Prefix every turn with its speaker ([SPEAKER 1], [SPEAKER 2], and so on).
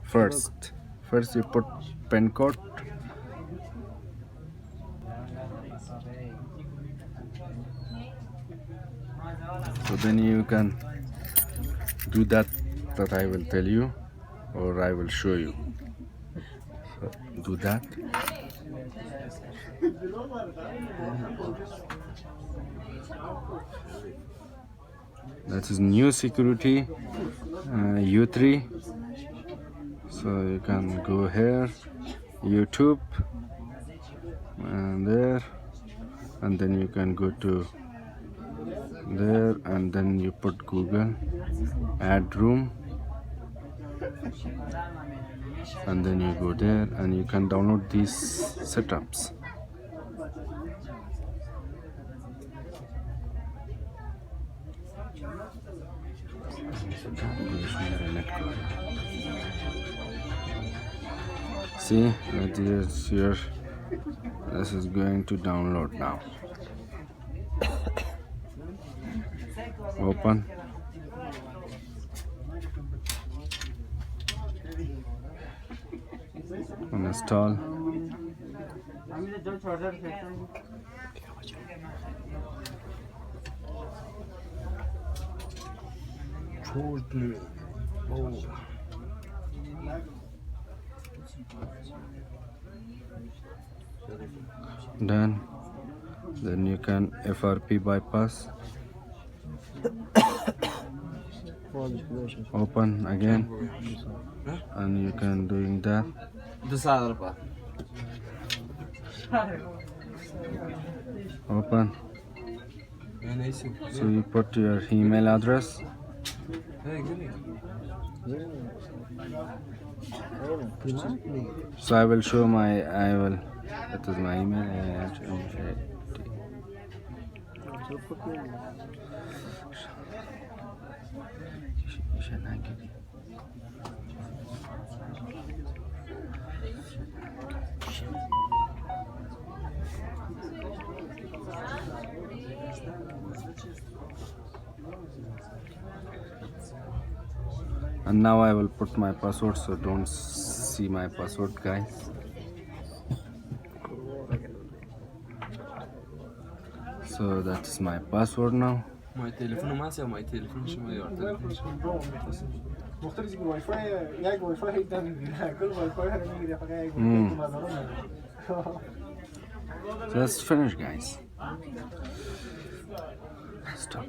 [SPEAKER 1] First you put pin code. So then you can do that I will tell you, or I will show you. So do that. That is new security U3. So you can go here, YouTube, and there, and then you can go to there, and then you put Google, add room, and then you go there, and you can download these setups. See, that is here. This is going to download now. Open. Uninstall. Done. Then you can FRP bypass. Open again, and you can doing that. Open. So you put your email address. So I will show that is my email. And now I will put my password, so don't see my password, guys. So that is my password now.
[SPEAKER 2] My telephone ما my telephone شما your telephone
[SPEAKER 3] مختلف الواي فاي يعني واي فاي ده كل واي فاي هذا ميجي حاجه
[SPEAKER 1] So let's finish, guys. Stop.